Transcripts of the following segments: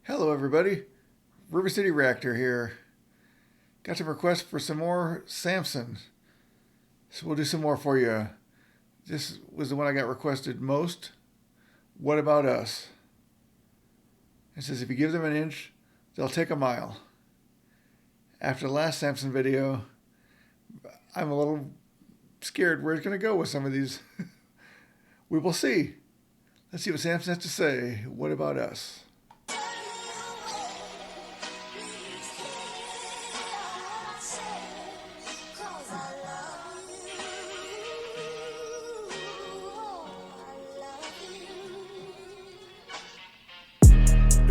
Hello everybody, River City Reactor here. Got some requests for some more Samson, so we'll do some more for you. This was the one I got requested most. What about us? It says if you give them an inch, they'll take a mile. After the last Samson video, I'm a little scared where it's going to go with some of these. We will see. Let's see what Samson has to say. What about us?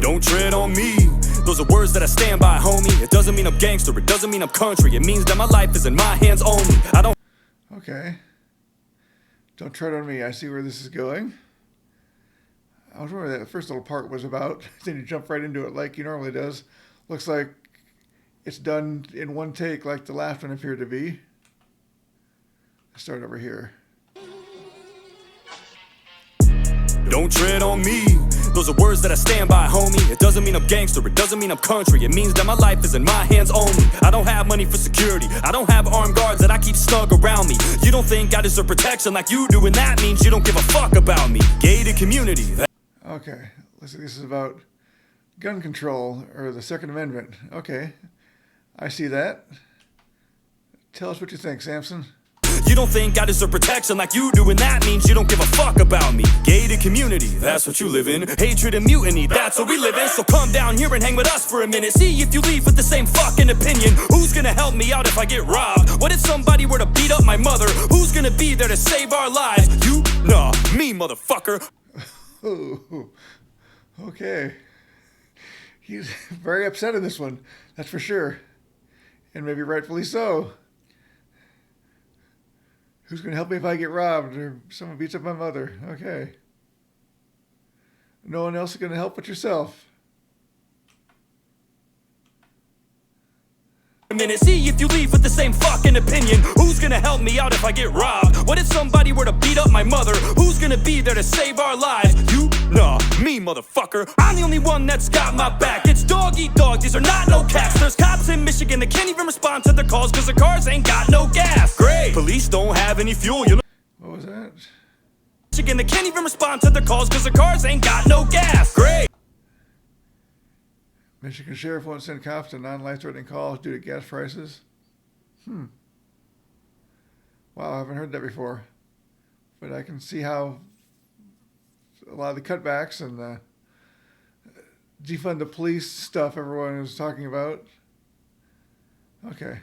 Don't tread on me. Those are words that I stand by, homie. It doesn't mean I'm gangster, it doesn't mean I'm country. It means that my life is in my hands only. I don't... Okay. Don't tread on me. I see where this is going. I was wondering what that first little part was about. Then you jump right into it like he normally does. Looks like it's done in one take like the last one appeared to be. Let's start over here. Don't tread on me. Those are words that I stand by, homie. It doesn't mean I'm gangster, it doesn't mean I'm country. It means that my life is in my hands only. I don't have money for security, I don't have armed guards that I keep snug around me. You don't think I deserve protection like you do, and that means you don't give a fuck about me. Gated community. Okay, looks like this is about gun control, or the Second Amendment. Okay, I see that. Tell us what you think, Samson. You don't think I deserve protection like you do, and that means you don't give a fuck about me. Gated community, that's what you live in. Hatred and mutiny, that's what we live in. So come down here and hang with us for a minute. See if you leave with the same fucking opinion. Who's gonna help me out if I get robbed? What if somebody were to beat up my mother? Who's gonna be there to save our lives? You? Nah, me, motherfucker. Oh, okay. He's very upset in this one, that's for sure. And maybe rightfully so. Who's going to help me if I get robbed or someone beats up my mother? Okay. No one else is going to help but yourself. A minute, see if you leave with the same fucking opinion. Who's gonna help me out if I get robbed? What if somebody were to beat up my mother? Who's gonna be there to save our lives? You? Nah, me, motherfucker. I'm the only one that's got my back. It's dog eat dog, these are not no cats. There's cops in Michigan that can't even respond to their calls cause their cars ain't got no gas. Great, police don't have any fuel, you know. What was that? Michigan that can't even respond to their calls cause their cars ain't got no gas. Great. Michigan Sheriff won't send cops to non-life-threatening calls due to gas prices. Wow, I haven't heard that before. But I can see how a lot of the cutbacks and the defund the police stuff everyone is talking about. Okay,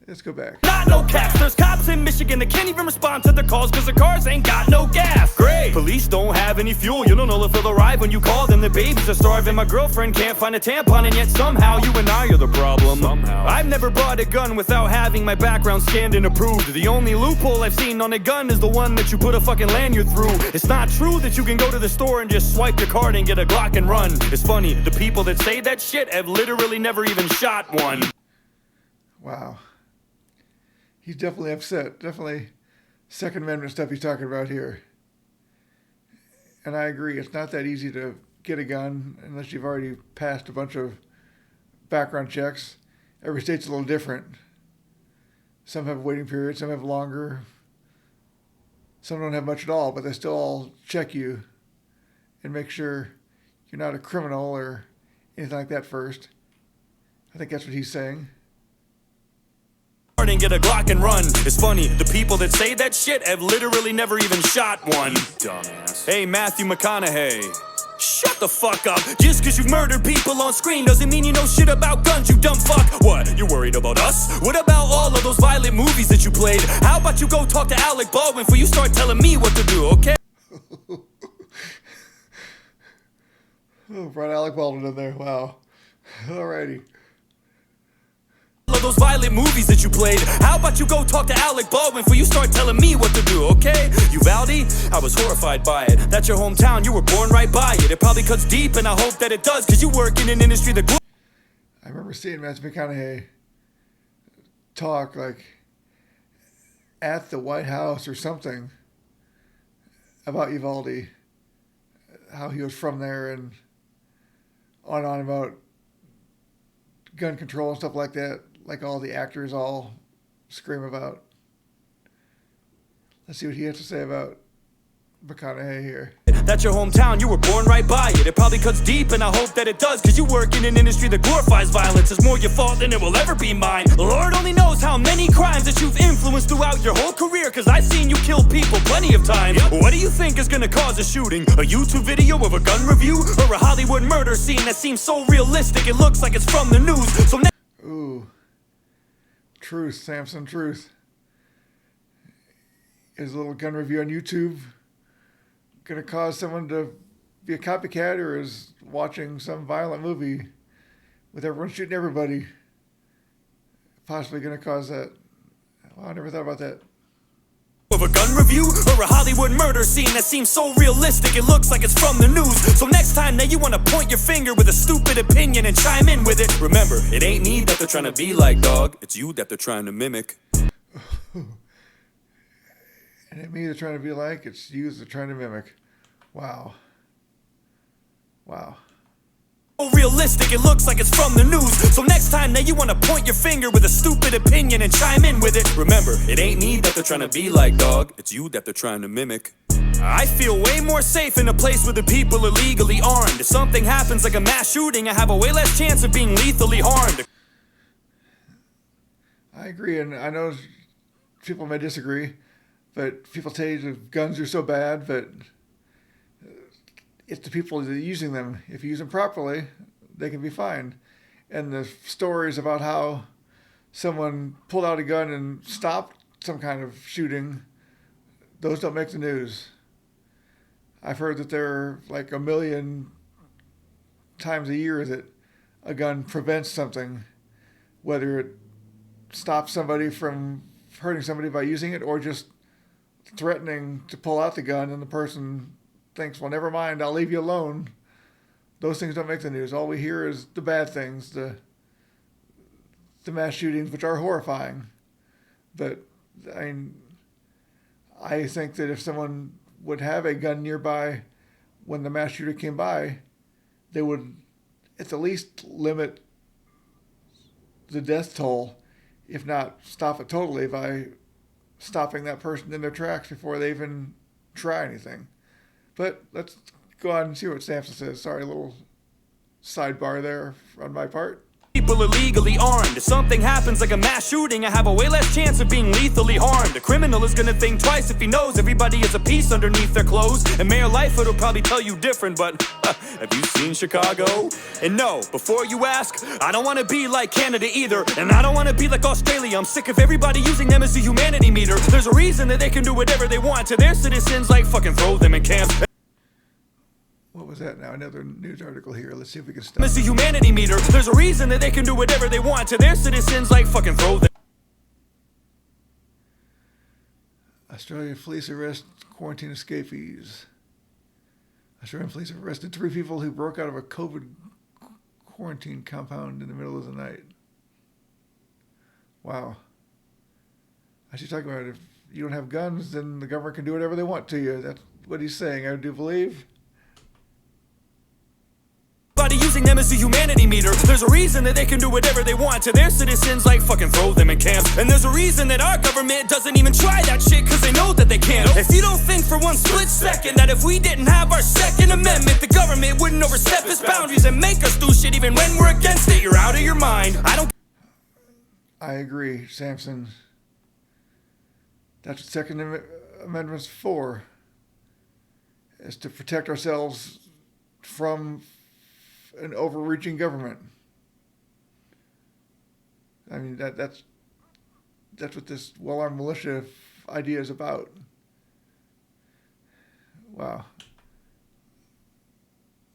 let's go back. Not no caps, there's cops in Michigan that can't even respond to their calls cause their cars ain't got no gas. Great, police don't have any fuel, you don't know if they'll arrive when you call them. Their babies are starving, my girlfriend can't find a tampon, and yet somehow you and I are the problem. Somehow. I've never bought a gun without having my background scanned and approved. The only loophole I've seen on a gun is the one that you put a fucking lanyard through. It's not true that you can go to the store and just swipe your card and get a Glock and run. It's funny, the people that say that shit have literally never even shot one. Wow. He's definitely upset. Definitely Second Amendment stuff he's talking about here. And I agree, it's not that easy to get a gun unless you've already passed a bunch of background checks. Every state's a little different. Some have a waiting period, some have longer. Some don't have much at all, but they still all check you and make sure you're not a criminal or anything like that first. I think that's what he's saying. And get a Glock and run. It's funny, the people that say that shit have literally never even shot one. Dumbass. Hey, Matthew McConaughey. Shut the fuck up. Just cause you've murdered people on screen doesn't mean you know shit about guns, you dumb fuck. What, you worried about us? What about all of those violent movies that you played? How about you go talk to Alec Baldwin before you start telling me what to do, okay? Oh, brought Alec Baldwin in there, wow. Alrighty. Those violent movies that you played. How about you go talk to Alec Baldwin before you start telling me what to do, okay? Uvalde, I was horrified by it. That's your hometown, you were born right by it. It probably cuts deep and I hope that it does, cause you work in an industry that... I remember seeing Matthew McConaughey talk like at the White House or something about Uvalde, how he was from there and on about gun control and stuff like that, like all the actors all scream about. Let's see what he has to say about McConaughey here. That's your hometown, you were born right by it. It probably cuts deep, and I hope that it does, cause you work in an industry that glorifies violence. It's more your fault than it will ever be mine. Lord only knows how many crimes that you've influenced throughout your whole career, cause I've seen you kill people plenty of times. What do you think is gonna cause a shooting? A YouTube video of a gun review? Or a Hollywood murder scene that seems so realistic it looks like it's from the news? So Ooh. Truth, Samson, truth. Is a little gun review on YouTube going to cause someone to be a copycat, or is watching some violent movie with everyone shooting everybody possibly going to cause that? Well, I never thought about that. Of a gun review or a Hollywood murder scene that seems so realistic it looks like it's from the news. So next time that you want to point your finger with a stupid opinion and chime in with it, remember, it ain't me that they're trying to be like, dog. It's you that they're trying to mimic. And it me they're trying to be like, it's you they're trying to mimic. Wow. Wow. So realistic it looks like it's from the news. So next time that you want to point your finger with a stupid opinion and chime in with it, remember, it ain't me that they're trying to be like, dog. It's you that they're trying to mimic. I feel way more safe in a place where the people are legally armed. If something happens like a mass shooting, I have a way less chance of being lethally harmed. I agree, and I know people may disagree, but people say that guns are so bad, but it's the people that are using them. If you use them properly, they can be fine. And the stories about how someone pulled out a gun and stopped some kind of shooting, those don't make the news. I've heard that there are like 1 million times a year that a gun prevents something, whether it stops somebody from hurting somebody by using it or just threatening to pull out the gun, and the person thinks, well, never mind, I'll leave you alone. Those things don't make the news. All we hear is the bad things, the mass shootings, which are horrifying. But I think that if someone would have a gun nearby when the mass shooter came by, they would at the least limit the death toll, if not stop it totally, by stopping that person in their tracks before they even try anything. But let's go on and see what Samson says. Sorry, a little sidebar there on my part. People are legally armed. If something happens like a mass shooting, I have a way less chance of being lethally harmed. A criminal is gonna think twice if he knows everybody is a piece underneath their clothes. And Mayor Lightfoot will probably tell you different, but have you seen Chicago? And no, before you ask, I don't wanna be like Canada either, and I don't wanna be like Australia. I'm sick of everybody using them as a humanity meter. There's a reason that they can do whatever they want to their citizens, like fucking throw them in camps. What was that now? Another news article here. Let's see if we can stop. It's a humanity meter. There's a reason that they can do whatever they want to their citizens, like fucking throw them. Australian police arrest quarantine escapees. Australian police have arrested 3 people who broke out of a COVID quarantine compound in the middle of the night. Wow. I should talk about it. If you don't have guns, then the government can do whatever they want to you. That's what he's saying, I do believe. Using them as a humanity meter. There's a reason that they can do whatever they want to their citizens, like fucking throw them in camps. And there's a reason that our government doesn't even try that shit, cause they know that they can't. If you don't think for one split second that if we didn't have our Second Amendment, the government wouldn't overstep its boundaries and make us do shit even when we're against it, you're out of your mind. I agree, Samson. That's what Second Amendment's for, is to protect ourselves from an overreaching government. I mean, that's what this well-armed militia idea is about. Wow.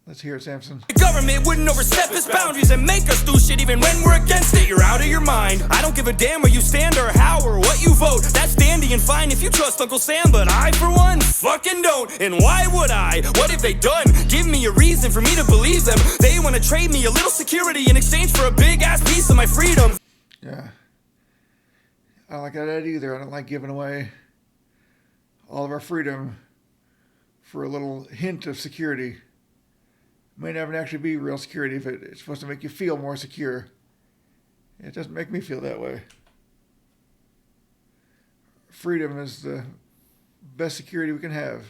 Let's hear it, Samson. The government wouldn't overstep its boundaries and make us do shit even when we're against it. You're out of your mind. I don't give a damn where you stand or how or what you vote. That's dandy and fine if you trust Uncle Sam, but I, for one, fucking don't. And why would I? What have they done? Give me a reason for me to believe them. They want to trade me a little security in exchange for a big-ass piece of my freedom. Yeah. I don't like that either. I don't like giving away all of our freedom for a little hint of security. may never actually be real security if it's supposed to make you feel more secure. It doesn't make me feel that way. Freedom is the best security we can have.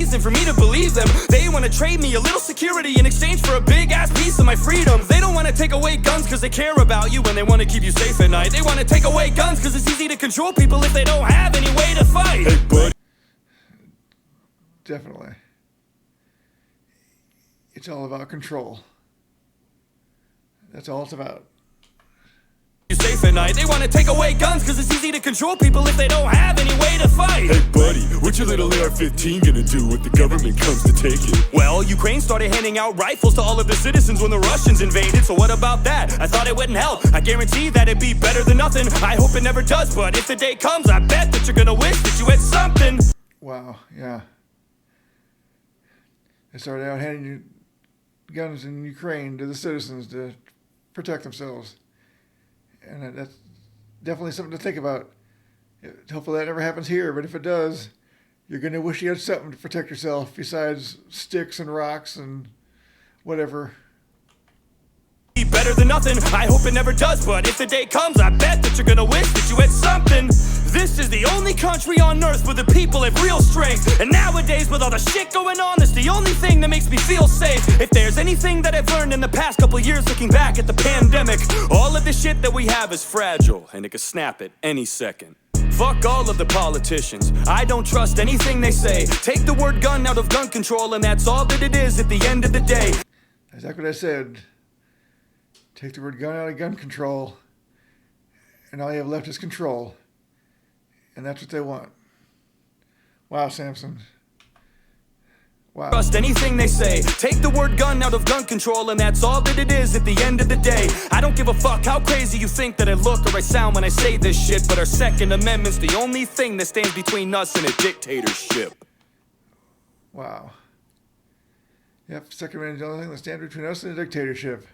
Reason for me to believe them. They want to trade me a little security in exchange for a big ass piece of my freedom. They don't want to take away guns because they care about you and they want to keep you safe at night. They want to take away guns because it's easy to control people if they don't have any way to fight. Hey, buddy. Definitely. It's all about control. That's all it's about. You safe at night. They want to take away guns because it's easy to control people if they don't have any way to fight. Hey buddy, what your little AR-15 gonna do when the government comes to take it? Well, Ukraine started handing out rifles to all of the citizens when the Russians invaded, so what about that? I thought it wouldn't help. I guarantee that it'd be better than nothing. I hope it never does, but if the day comes, I bet that you're gonna wish that you had something. Wow, yeah. They started out handing you guns in Ukraine to the citizens to protect themselves. And that's definitely something to think about. Hopefully that never happens here, but if it does, you're going to wish you had something to protect yourself besides sticks and rocks and whatever. Better than nothing. I hope it never does, but if the day comes, I bet that you're gonna wish that you had something. This is the only country on earth where the people have real strength. And nowadays, with all the shit going on, it's the only thing that makes me feel safe. If there's anything that I've learned in the past couple years looking back at the pandemic, all of the shit that we have is fragile, and it could snap at any second. Fuck all of the politicians. I don't trust anything they say. Take the word gun out of gun control, and that's all that it is at the end of the day. Exactly what I said. Take the word gun out of gun control, and all you have left is control. And that's what they want. Wow, Samson. Wow. Trust anything they say. Take the word gun out of gun control, and that's all that it is at the end of the day. I don't give a fuck how crazy you think that I look or I sound when I say this shit, but our Second Amendment's the only thing that stands between us and a dictatorship. Wow. Yep, Second Amendment's the only thing that stands between us and a dictatorship.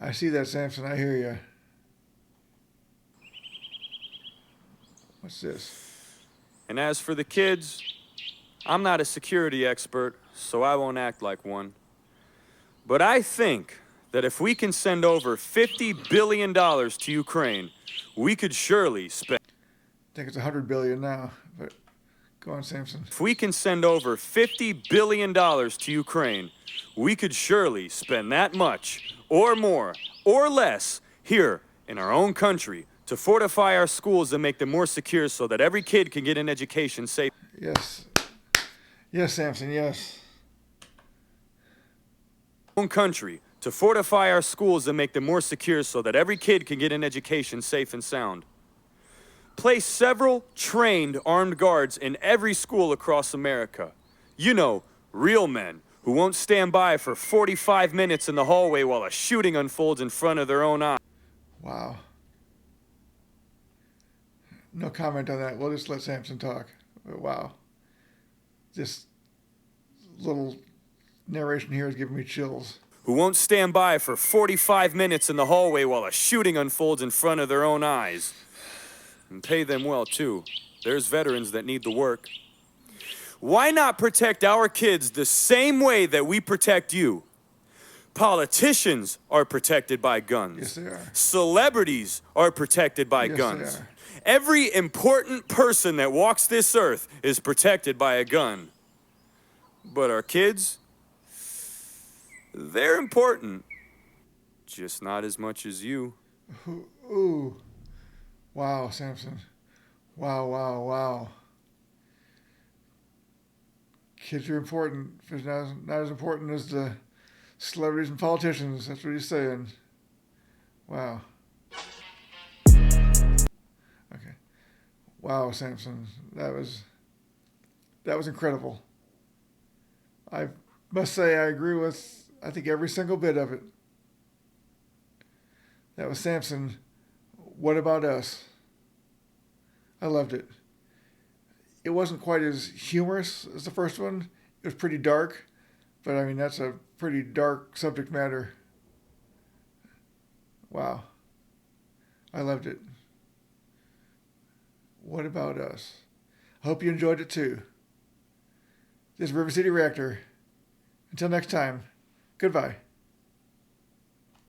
I see that, Samson. I hear you. What's this? And as for the kids, I'm not a security expert, so I won't act like one. But I think that if we can send over $50 billion to Ukraine, we could surely spend... I think it's $100 billion now, but go on, Samson. If we can send over $50 billion to Ukraine, we could surely spend that much, or more, or less, here in our own country to fortify our schools and make them more secure so that every kid can get an education safe. Yes. Yes, Samson, yes. Own country to fortify our schools and make them more secure so that every kid can get an education safe and sound. Place several trained armed guards in every school across America. You know, real men who won't stand by for 45 minutes in the hallway while a shooting unfolds in front of their own eyes. Wow. No comment on that. We'll just let Samson talk. But wow. This little narration here is giving me chills. Who won't stand by for 45 minutes in the hallway while a shooting unfolds in front of their own eyes. And pay them well, too. There's veterans that need the work. Why not protect our kids the same way that we protect you? Politicians are protected by guns. Yes, they are. Celebrities are protected by Yes, guns. they are. Every important person that walks this earth is protected by a gun. But our kids, they're important. Just not as much as you. Ooh. Wow, Samson. Wow, wow, wow. Kids are important, but not as important as the celebrities and politicians. That's what he's saying. Wow. Okay. Wow, Samson. That was incredible. I must say I agree with, I think, every single bit of it. That was Samson. What about us? I loved it. It wasn't quite as humorous as the first one. It was pretty dark, but I mean, that's a pretty dark subject matter. Wow. I loved it. What about us? I hope you enjoyed it too. This is River City Reactor, Until next time, goodbye.